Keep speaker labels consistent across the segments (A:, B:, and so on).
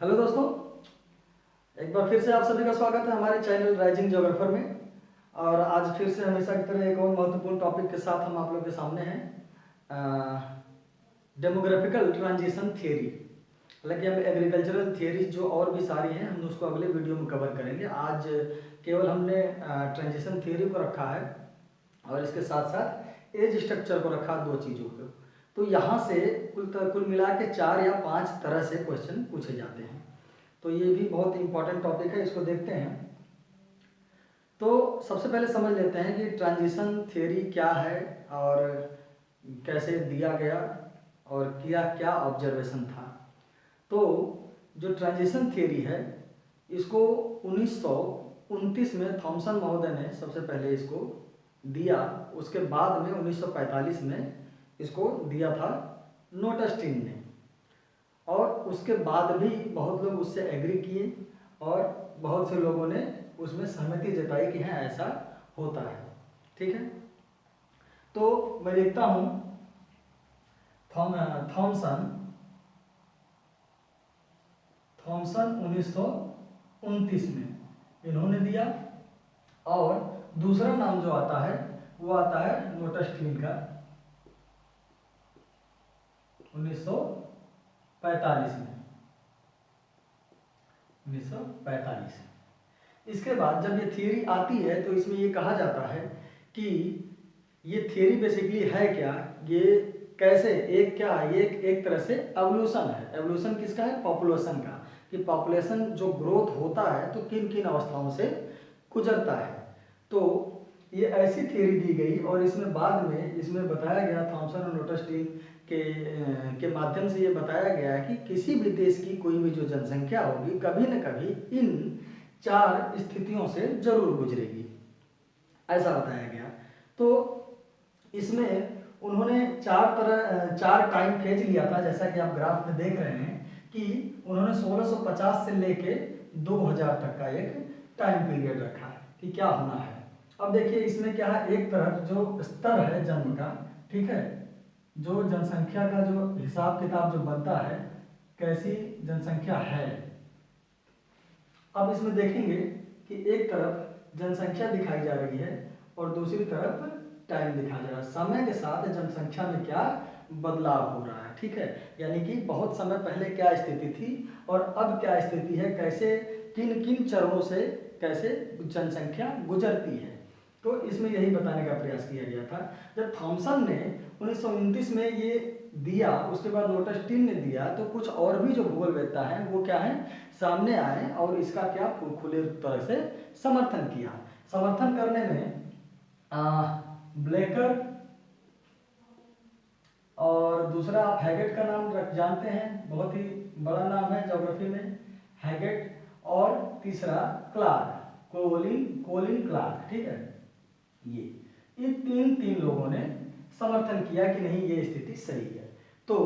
A: Hello दोस्तों, एक बार फिर से आप सभी का स्वागत है हमारे चैनल राइजिंग ज्योग्राफर में। और आज फिर से हमेशा की तरह एक और महत्वपूर्ण टॉपिक के साथ हम आप लोगों के सामने हैं। डेमोग्राफिकल ट्रांजिशन थियरी। हालांकि हम एग्रीकल्चरल थियरीज जो और भी सारी हैं हम उसको अगले वीडियो में कवर करेंगे। आज केवल हमने ट्रांजिशन थियरी को रखा है और इसके साथ साथ एज स्ट्रक्चर को रखा, दो चीज़ों को। तो यहाँ से कुल मिला के 4 या 5 तरह से क्वेश्चन पूछे जाते हैं। तो ये भी बहुत इंपॉर्टेंट टॉपिक है, इसको देखते हैं। तो सबसे पहले समझ लेते हैं कि ट्रांजिशन थियरी क्या है और कैसे दिया गया और किया क्या ऑब्जर्वेशन था। तो जो ट्रांजिशन थियरी है इसको 1929 में थॉमसन महोदय ने सबसे पहले इसको दिया। उसके बाद में 1945 में इसको दिया था नोटस्टीन ने। और उसके बाद भी बहुत लोग उससे एग्री किए और बहुत से लोगों ने उसमें सहमति जताई कि हाँ ऐसा होता है। ठीक है, तो मैं लिखता हूँ थॉमसन 1929 में इन्होंने दिया। और दूसरा नाम जो आता है वो आता है नोटस्टीन का 1945 में। 1945। इसके बाद जब ये थियरी आती है तो इसमें ये कहा जाता है कि ये थियरी बेसिकली है क्या, ये कैसे एक तरह से एवोल्यूशन है। एवोल्यूशन किसका है? पॉपुलेशन का। कि पॉपुलेशन जो ग्रोथ होता है तो किन किन अवस्थाओं से गुजरता है। तो ये ऐसी थियरी दी गई और इसमें बाद में इसमें बताया गया, थॉमसन और नोटस्टीन के माध्यम से ये बताया गया है कि किसी भी देश की कोई भी जो जनसंख्या होगी कभी न कभी इन 4 स्थितियों से जरूर गुजरेगी, ऐसा बताया गया। तो इसमें उन्होंने 4 टाइम फेज लिया था, जैसा कि आप ग्राफ में देख रहे हैं कि उन्होंने 1650 से लेके 2000 तक का एक टाइम पीरियड रखा है कि क्या होना है। अब देखिए इसमें क्या है, एक तरफ जो स्तर है जन्म का, ठीक है, जो जनसंख्या का जो हिसाब किताब जो बनता है कैसी जनसंख्या है। अब इसमें देखेंगे कि एक तरफ जनसंख्या दिखाई जा रही है और दूसरी तरफ टाइम दिखाया जा रहा है। समय के साथ जनसंख्या में क्या बदलाव हो रहा है, ठीक है। यानी कि बहुत समय पहले क्या स्थिति थी और अब क्या स्थिति है, कैसे किन किन चरणों से कैसे जनसंख्या गुजरती है। तो इसमें यही बताने का प्रयास किया गया था। जब थॉमसन ने 1929 में ये दिया, उसके बाद नोटस्टीन ने दिया, तो कुछ और भी जो भूगोलवेत्ता हैं वो क्या है सामने आए और इसका क्या खुले तरह से समर्थन किया। समर्थन करने में ब्लेकर और दूसरा आप हैगेट का नाम जानते हैं, बहुत ही बड़ा नाम है ज्योग्राफी में, हैगेट। और तीसरा क्लार्क, कोलिन क्लार्क, ठीक है। ये तीन लोगों ने समर्थन किया कि नहीं ये स्थिति सही है। तो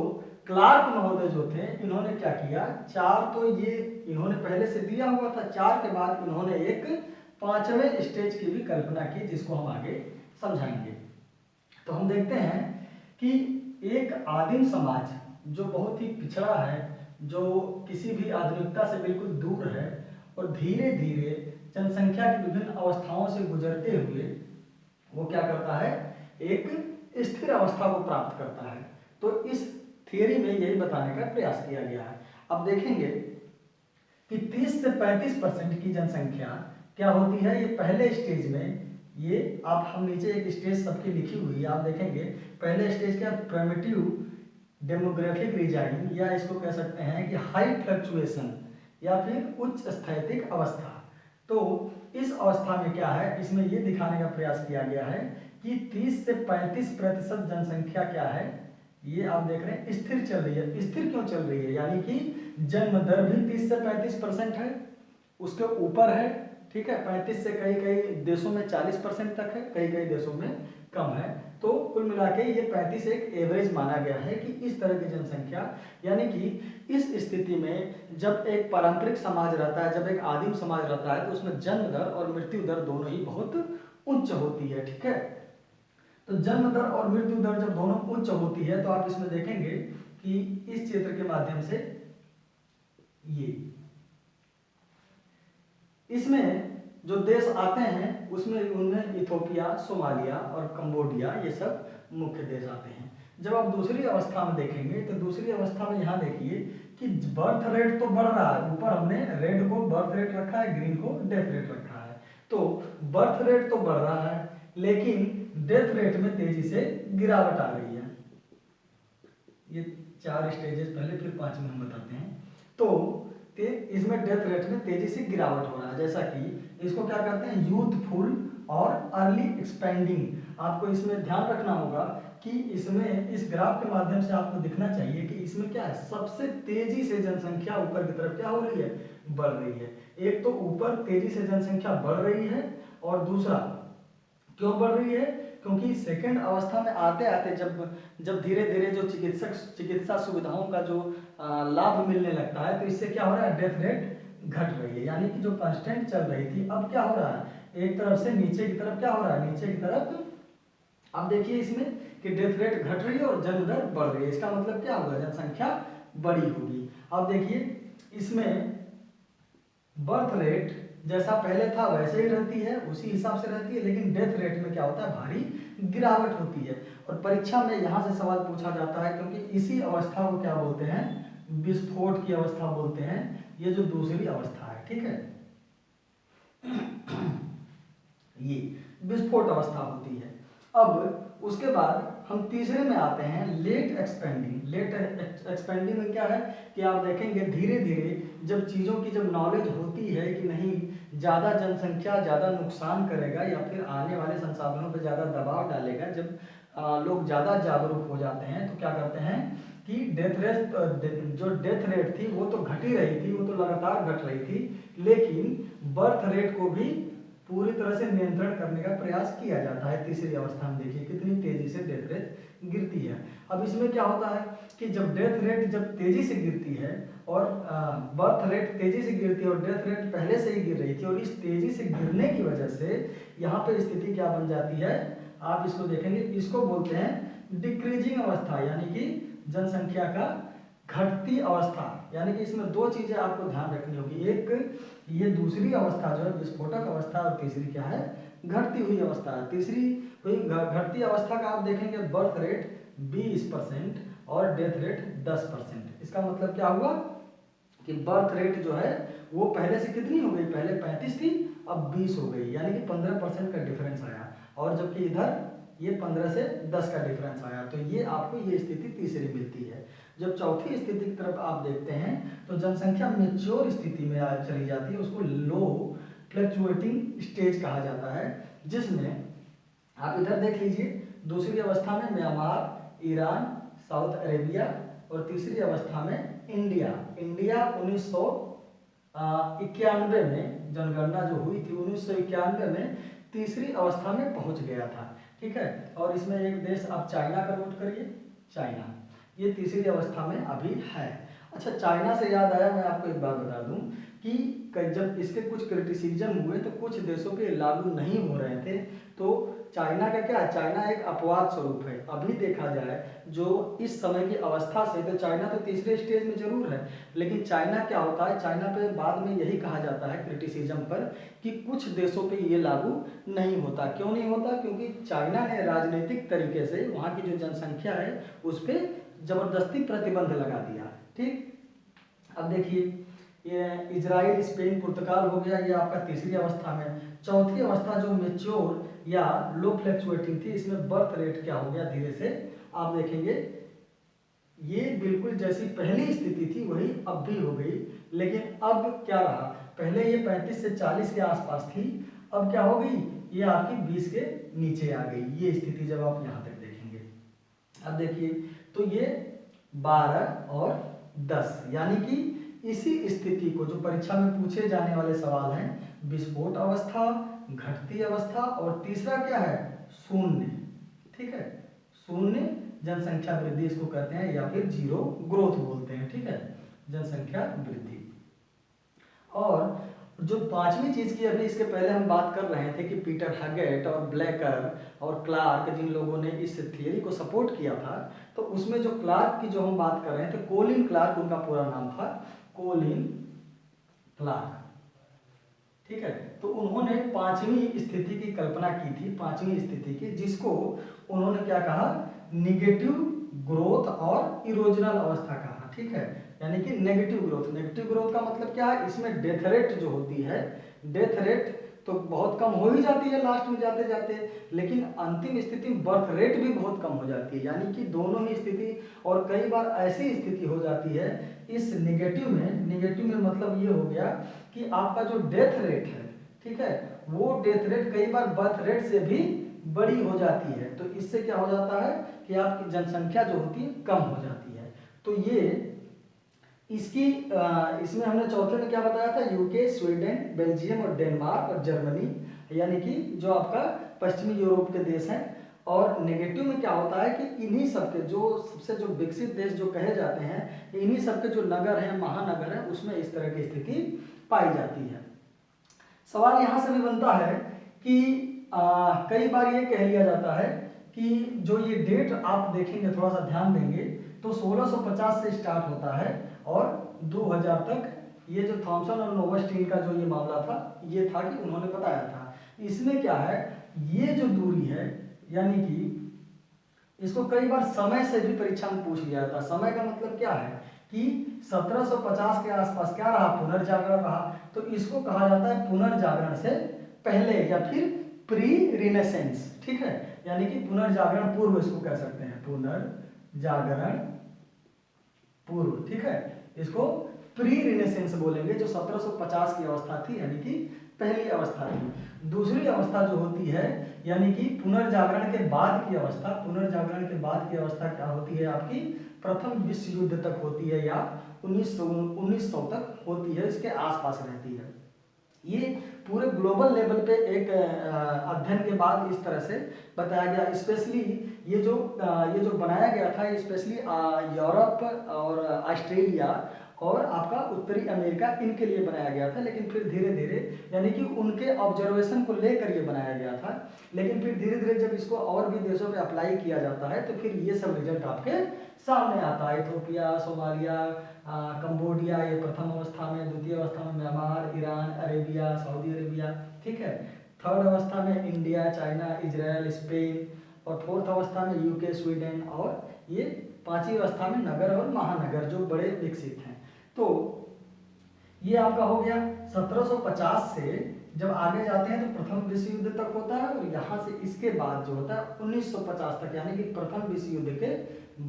A: क्लार्क महोदय जो थे इन्होंने क्या किया, 4 तो ये इन्होंने पहले से दिया हुआ था, 4 के बाद इन्होंने एक 5वें स्टेज की भी कल्पना की जिसको हम आगे समझाएंगे। तो हम देखते हैं कि एक आदिम समाज जो बहुत ही पिछड़ा है, जो किसी भी आधुनिकता से बिल्कुल दूर है और धीरे धीरे जनसंख्या की विभिन्न अवस्थाओं से गुजरते हुए वो क्या करता है, एक स्थिर अवस्था को प्राप्त करता है। तो इस थियरी में यही बताने का प्रयास किया गया है। अब देखेंगे कि 30 से 35% की जनसंख्या क्या होती है, ये पहले स्टेज में, ये आप हम नीचे एक स्टेज सबकी लिखी हुई है, आप देखेंगे पहले स्टेज क्या, प्रिमिटिव डेमोग्राफिक रिजाइन, या इसको कह सकते हैं कि हाई फ्लक्चुएशन या फिर उच्च स्थैतिक अवस्था। तो इस अवस्था में क्या है, इसमें यह दिखाने का प्रयास किया गया है कि 30 से 35% जनसंख्या क्या है, ये आप देख रहे हैं स्थिर चल रही है। स्थिर क्यों चल रही है, यानी कि जन्म दर भी 30 से 35% है, उसके ऊपर है, ठीक है। 35 से कई कई देशों में 40% तक है, कई कई देशों में कम है। तो कुल मिला के ये 35 एक एवरेज माना गया है कि इस तरह की जनसंख्या, यानी कि इस स्थिति में जब एक पारंपरिक समाज रहता है, जब एक आदिम समाज रहता है, तो उसमें जन्म दर और मृत्यु दर दोनों ही बहुत उच्च होती है, ठीक है। तो जन्म दर और मृत्यु दर जब दोनों उच्च होती है तो आप इसमें देखेंगे कि इस चित्र के माध्यम से ये इसमें जो देश आते हैं उसमें उनमें इथोपिया, सोमालिया और कंबोडिया ये सब मुख्य देश आते हैं। जब आप दूसरी अवस्था में देखेंगे तो दूसरी अवस्था में यहाँ देखिए कि बर्थ रेट तो बढ़ रहा है, ऊपर हमने रेड को बर्थ रेट रखा है, ग्रीन को डेथ रेट रखा है। तो बर्थ रेट तो बढ़ रहा है लेकिन डेथ रेट में तेजी से गिरावट आ रही है। ये 4 स्टेजेस पहले, फिर 5 में हम बताते हैं। तो इसमें डेथ रेट में तेजी से गिरावट हो रहा है, जैसा कि इसको क्या कहते हैं, यूथफुल और अर्ली एक्सपेंडिंग। आपको इसमें ध्यान रखना होगा कि इसमें इस ग्राफ के माध्यम से आपको दिखना चाहिए कि इसमें क्या है, सबसे तेजी से जनसंख्या ऊपर की तरफ क्या हो रही है, बढ़ रही है। एक तो ऊपर तेजी से जनसंख्या बढ़ रही है और दूसरा क्यों बढ़ रही है, क्योंकि सेकंड अवस्था में आते आते जब धीरे धीरे जो चिकित्सा सुविधाओं का जो लाभ मिलने लगता है तो इससे क्या हो रहा है, डेथ रेट घट रही है। यानी कि जो कांस्टेंट चल रही थी अब क्या हो रहा है, एक तरफ से नीचे की तरफ क्या हो रहा है, नीचे की तरफ। अब देखिए इसमें कि डेथ रेट घट रही है और जन्म दर बढ़ रही है, इसका मतलब क्या होगा, जनसंख्या बड़ी होगी। अब देखिए इसमें बर्थ रेट जैसा पहले था वैसे ही रहती है, उसी हिसाब से रहती है, लेकिन डेथ रेट में क्या होता है, भारी गिरावट होती है। और परीक्षा में यहाँ से सवाल पूछा जाता है क्योंकि इसी अवस्था को क्या बोलते हैं, विस्फोट की अवस्था बोलते हैं। ये जो दूसरी अवस्था है, ठीक है, ये विस्फोट अवस्था होती है। अब उसके बाद हम तीसरे में आते हैं, लेट एक्सपेंडिंग। लेट एक्सपेंडिंग में क्या है कि आप देखेंगे धीरे धीरे जब चीज़ों की जब नॉलेज होती है कि नहीं ज़्यादा जनसंख्या ज़्यादा नुकसान करेगा या फिर आने वाले संसाधनों पर ज़्यादा दबाव डालेगा, जब लोग ज़्यादा जागरूक हो जाते हैं तो क्या करते हैं कि जो डेथ रेट थी वो तो घट ही रही थी, वो तो लगातार घट रही थी, लेकिन बर्थ रेट को भी पूरी तरह से नियंत्रण करने का प्रयास किया जाता है। तीसरी अवस्था में देखिए कितनी तेजी से डेथ रेट गिरती है। अब इसमें क्या होता है कि जब डेथ रेट जब तेजी से गिरती है और बर्थ रेट तेजी से गिरती है और डेथ रेट पहले से ही गिर रही थी, और इस तेजी से गिरने की वजह से यहाँ पे स्थिति क्या बन जाती है, आप इसको देखेंगे, इसको बोलते हैं डिक्रीजिंग अवस्था, यानी कि जनसंख्या का घटती अवस्था। यानी कि इसमें दो चीजें आपको ध्यान रखनी होगी, एक ये दूसरी अवस्था जो है विस्फोटक अवस्था, और तीसरी क्या है, घटती हुई अवस्था है। तीसरी हुई घटती अवस्था का आप देखेंगे बर्थ रेट 20% और डेथ रेट 10%। इसका मतलब क्या हुआ कि बर्थ रेट जो है वो पहले से कितनी हो गई, पहले 35 थी अब 20 हो गई, यानी कि 15% का डिफरेंस आया, और जबकि इधर ये 15 से 10 का डिफरेंस आया। तो ये आपको ये स्थिति तीसरी मिलती है। जब चौथी स्थिति की तरफ आप देखते हैं तो जनसंख्या मेच्योर स्थिति में चली जाती है, उसको लो फ्लक्चुएटिंग स्टेज कहा जाता है, जिसमें आप इधर देख लीजिए दूसरी अवस्था में म्यांमार, ईरान, साउथ अरेबिया, और तीसरी अवस्था में इंडिया। 1991 में जनगणना जो हुई थी 1991 में तीसरी अवस्था में पहुंच गया था, ठीक है। और इसमें एक देश आप चाइना का नोट करिए, चाइना ये तीसरी अवस्था में अभी है। अच्छा, चाइना से याद आया, मैं आपको एक बात बता दूं कि जब इसके कुछ क्रिटिसिज्म हुए तो कुछ देशों पे लागू नहीं हो रहे थे। तो चाइना का क्या है, चाइना एक अपवाद स्वरूप है। अभी देखा जाए जो इस समय की अवस्था से, तो चाइना तो तीसरे स्टेज में जरूर है, लेकिन चाइना क्या होता है, चाइना पे बाद में यही कहा जाता है क्रिटिसिज्म पर कि कुछ देशों पे ये लागू नहीं होता। क्यों नहीं होता, क्योंकि चाइना ने राजनीतिक तरीके से वहाँ की जो जनसंख्या है उस पर जबरदस्ती प्रतिबंध लगा दिया, ठीक। अब देखिए ये इजराइल, स्पेन, पुर्तगाल हो गया, ये आपका तीसरी अवस्था में। चौथी अवस्था जो मेच्योर या लो फ्लक्चुएटिंग थी, इसमें बर्थ रेट क्या हो गया, धीरे से आप देखेंगे ये बिल्कुल जैसी पहली स्थिति थी वही अब भी हो गई। लेकिन अब क्या रहा, पहले ये 35 से 40 के आसपास थी, अब क्या हो गई, ये आपकी 20 के नीचे आ गई, ये स्थिति जब आप यहाँ तक देखेंगे। अब देखिए तो ये 12 और 10, यानी कि इसी स्थिति को जो परीक्षा में पूछे जाने वाले सवाल हैं, विस्फोट अवस्था, घटती अवस्था, और तीसरा क्या है, शून्य, ठीक है, शून्य जनसंख्या वृद्धि इसको कहते हैं, या फिर जीरो ग्रोथ बोलते हैं, ठीक है, जनसंख्या वृद्धि। और जो पांचवी चीज की अभी इसके पहले हम बात कर रहे थे कि पीटर हैगेट और ब्लैकर और क्लार्क, जिन लोगों ने इस थियरी को सपोर्ट किया था, तो उसमें जो क्लार्क की जो हम बात कर रहे थे, कोलिन क्लार्क उनका पूरा नाम था, कोलिन क्लार्क, ठीक है। तो उन्होंने पांचवी स्थिति की कल्पना की थी, पांचवी स्थिति की, जिसको उन्होंने क्या कहा, निगेटिव ग्रोथ और इरोजनल अवस्था कहा, ठीक है। यानी कि नेगेटिव ग्रोथ, नेगेटिव ग्रोथ का मतलब क्या है, इसमें डेथ रेट जो होती है, डेथ रेट तो बहुत कम हो ही जाती है लास्ट में जाते जाते, लेकिन अंतिम स्थिति में बर्थ रेट भी बहुत कम हो जाती है। यानी कि दोनों ही स्थिति, और कई बार ऐसी स्थिति हो जाती है इस निगेटिव में मतलब ये हो गया कि आपका जो डेथ रेट है, ठीक है, वो डेथ रेट कई बार बर्थ रेट से भी बड़ी हो जाती है। तो इससे क्या हो जाता है कि आपकी जनसंख्या जो होती है कम हो जाती है। तो ये इसकी इसमें हमने चौथे में क्या बताया था, यूके, स्वीडन, बेल्जियम और डेनमार्क और जर्मनी, यानी कि जो आपका पश्चिमी यूरोप के देश हैं। और नेगेटिव में क्या होता है कि इन्हीं सबके जो सबसे जो विकसित देश जो कहे जाते हैं, इन्हीं सबके जो नगर हैं, महानगर हैं, उसमें इस तरह की स्थिति पाई जाती है। सवाल यहाँ से भी बनता है कि कई बार ये कह लिया जाता है कि जो ये डेट आप देखेंगे, थोड़ा सा ध्यान देंगे, तो 1650 से स्टार्ट होता है और 2000 तक ये जो थॉमसन और नोवास्टीन का जो ये मामला था, ये था कि उन्होंने बताया था। इसमें क्या है, ये जो दूरी है, यानी कि इसको कई बार समय से भी परीक्षा में पूछ लिया जाता। समय का मतलब क्या है कि 1750 के आसपास क्या रहा, पुनर्जागरण रहा। तो इसको कहा जाता है पुनर्जागरण से पहले या फिर प्री रिनेसेंस, ठीक है। यानी कि पुनर्जागरण पूर्व इसको कह सकते हैं, पुनर्जागरण पूर्व, ठीक है। इसको प्री रिनेसेंस बोलेंगे, जो 1750 की अवस्था थी, यानी कि पहली अवस्था थी। दूसरी अवस्था जो होती है, यानी कि पुनर्जागरण के बाद की अवस्था, पुनर्जागरण के बाद की अवस्था क्या होती है आपकी, प्रथम विश्व युद्ध तक होती है या 1900 तक होती है, इसके आसपास रहती है। ये पूरे ग्लोबल लेवल पे एक अध्ययन के बाद इस तरह से बताया गया। स्पेशली ये जो बनाया गया था, स्पेशली यूरोप और ऑस्ट्रेलिया और आपका उत्तरी अमेरिका, इनके लिए बनाया गया था। लेकिन फिर धीरे धीरे, यानी कि उनके ऑब्जर्वेशन को लेकर ये बनाया गया था, लेकिन फिर धीरे धीरे जब इसको और भी देशों पे अप्लाई किया जाता है, तो फिर ये सब रिजल्ट आपके सामने आता है। इथोपिया, सोमालिया, कंबोडिया, ये प्रथम अवस्था में, द्वितीय अवस्था में Myanmar, Iran, Arabia, Saudi Arabia, ठीक है। थर्ड अवस्था में इंडिया, चाइना, इजराइल, स्पेन, और फोर्थ अवस्था में यूके, स्वीडन, और ये पांचवी अवस्था में नगर और महानगर जो बड़े विकसित हैं। तो ये आपका हो गया 1750 से जब आगे जाते हैं तो प्रथम विश्व युद्ध तक होता है, और यहाँ से इसके बाद जो होता है 1950 तक, यानी कि प्रथम विश्व युद्ध के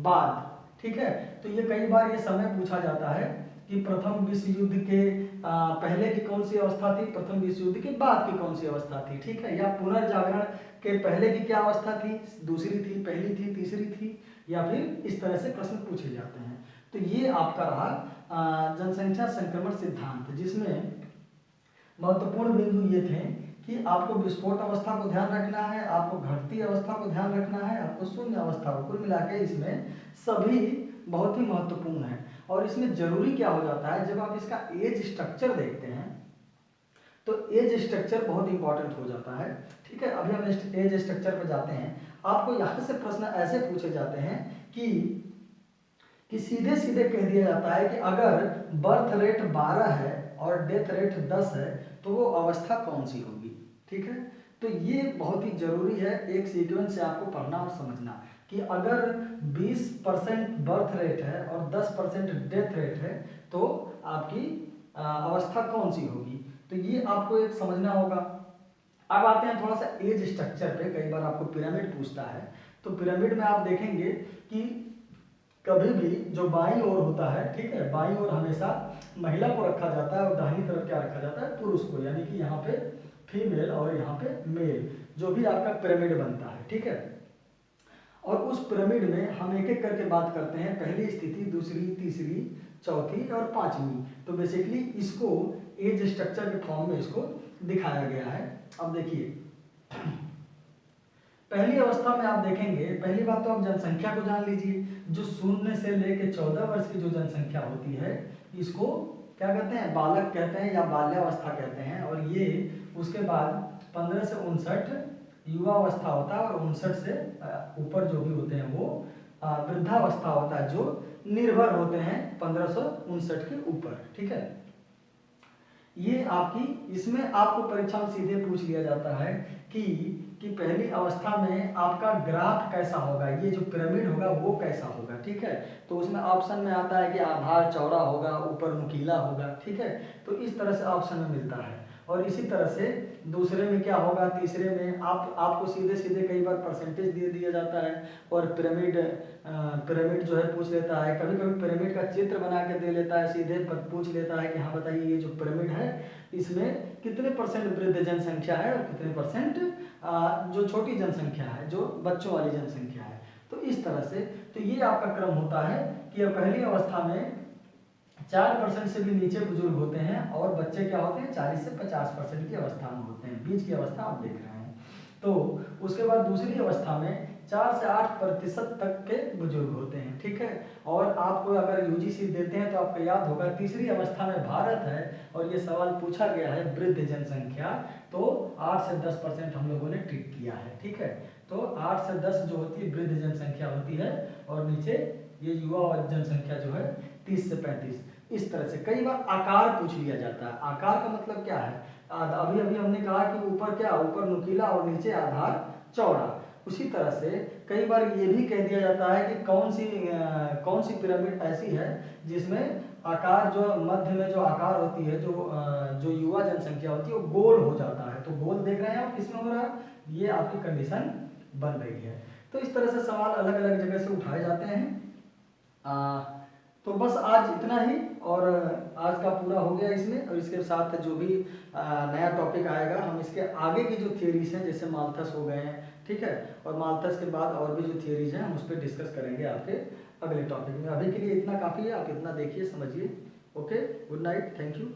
A: बाद, ठीक है। तो ये कई बार ये समय पूछा जाता है कि प्रथम विश्व युद्ध के पहले की कौन सी अवस्था थी, प्रथम विश्व युद्ध के बाद की कौन सी अवस्था थी, ठीक है। या पुनर्जागरण के पहले की क्या अवस्था थी, दूसरी थी, पहली थी, तीसरी थी, या फिर इस तरह से प्रश्न पूछे जाते हैं। तो ये आपका रहा जनसंख्या संक्रमण सिद्धांत, जिसमें महत्वपूर्ण बिंदु ये थे कि आपको विस्फोट अवस्था को ध्यान रखना है, आपको घटती अवस्था को ध्यान रखना है, आपको शून्य अवस्था को, कुल मिला के इसमें सभी बहुत ही महत्वपूर्ण है। और इसमें जरूरी क्या हो जाता है, जब आप इसका एज स्ट्रक्चर देखते हैं तो एज स्ट्रक्चर बहुत इंपॉर्टेंट हो जाता है, ठीक है। अभी हम एज स्ट्रक्चर पे जाते हैं। आपको यहाँ से प्रश्न ऐसे पूछे जाते हैं कि सीधे सीधे कह दिया जाता है कि अगर बर्थ रेट 12 है और डेथ रेट 10 है तो वो अवस्था कौन सी होगी, ठीक है। तो ये बहुत ही जरूरी है एक सीक्वेंस से आपको पढ़ना और समझना कि अगर 20% बर्थ रेट है और 10% डेथ रेट है तो आपकी अवस्था कौन सी होगी। तो ये आपको एक समझना होगा। अब आते हैं थोड़ा सा एज स्ट्रक्चर पे। कई बार आपको पिरामिड पूछता है, तो पिरामिड में आप देखेंगे कि कभी भी जो बाईं ओर होता है, ठीक है, बाईं ओर हमेशा महिला को रखा जाता है और दाहिनी तरफ क्या रखा जाता है, पुरुष को। यानी कि यहाँ पे फीमेल और यहाँ पे मेल, जो भी आपका पिरामिड बनता है, ठीक है। और उस पिरामिड में हम एक एक करके बात करते हैं, पहली स्थिति, दूसरी, तीसरी, चौथी और पांचवी। तो बेसिकली इसको एज स्ट्रक्चर के फॉर्म में इसको दिखाया गया है। अब देखिए पहली अवस्था में आप देखेंगे, पहली बात तो आप जनसंख्या को जान लीजिए। जो 0 से लेकर 14 वर्ष की जो जनसंख्या होती है, इसको क्या कहते हैं, बालक कहते हैं या बाल्यावस्था कहते हैं। और ये उसके बाद 15 से 59 युवावस्था होता है, और 59 से ऊपर जो भी होते हैं वो वृद्धावस्था होता है जो निर्भर होते हैं 1559 के ऊपर, ठीक है। ये आपकी, इसमें आपको परीक्षा में सीधे पूछ लिया जाता है कि पहली अवस्था में आपका ग्राफ कैसा होगा, ये जो पिरामिड होगा वो कैसा होगा, ठीक है। तो उसमें ऑप्शन में आता है कि आधार चौड़ा होगा, ऊपर नुकीला होगा, ठीक है। तो इस तरह से ऑप्शन में मिलता है। और इसी तरह से दूसरे में क्या होगा, तीसरे में आपको सीधे सीधे कई बार परसेंटेज दे दिया जाता है। और पिरामिड जो है पूछ लेता है, कभी कभी पिरामिड का चित्र बना के दे लेता है, सीधे पूछ लेता है कि हाँ बताइए ये जो पिरामिड है इसमें कितने परसेंट वृद्ध जनसंख्या है और कितने परसेंट जो छोटी जनसंख्या है, जो बच्चों वाली जनसंख्या है। तो इस तरह से तो ये आपका क्रम होता है कि पहली अवस्था में 4% से भी नीचे बुजुर्ग होते हैं और बच्चे क्या होते हैं 40 से 50% की अवस्था में होते हैं, बीच की अवस्था आप देख रहे हैं। तो उसके बाद दूसरी अवस्था में 4 से 8% तक के बुजुर्ग होते हैं, ठीक है। और आपको अगर यूजीसी देते हैं तो आपको याद होगा तीसरी अवस्था में भारत है और ये सवाल पूछा गया है वृद्ध जनसंख्या, तो 8 से 10% हम लोगों ने टिक किया है, ठीक है। तो 8 से 10 जो होती है वृद्ध जनसंख्या होती है और नीचे ये युवा जनसंख्या जो है 30 से 35। इस तरह से कई बार आकार पूछ लिया जाता है। आकार का मतलब क्या है, अभी अभी हमने कहा कि ऊपर क्या, ऊपर नुकीला और नीचे आधार चौड़ा। उसी तरह से कई बार ये भी कह दिया जाता है कि कौन सी पिरामिड ऐसी है जिसमें आकार जो मध्य में जो आकार होती है, जो युवा जनसंख्या होती है वो गोल हो जाता है। तो गोल देख रहे हैं आप किसमें हो रहा है, ये आपकी कंडीशन बन रही है। तो इस तरह से सवाल अलग अलग जगह से उठाए जाते हैं। तो बस आज इतना ही, और आज का पूरा हो गया इसमें। और इसके साथ जो भी नया टॉपिक आएगा हम इसके आगे की जो थियरीज हैं, जैसे माल्थस हो गए हैं, ठीक है, और माल्थस के बाद और भी जो थियरीज हैं हम उस पर डिस्कस करेंगे आपके अगले टॉपिक में। अभी के लिए इतना काफ़ी है, आप इतना देखिए समझिए। Okay, good night, thank you.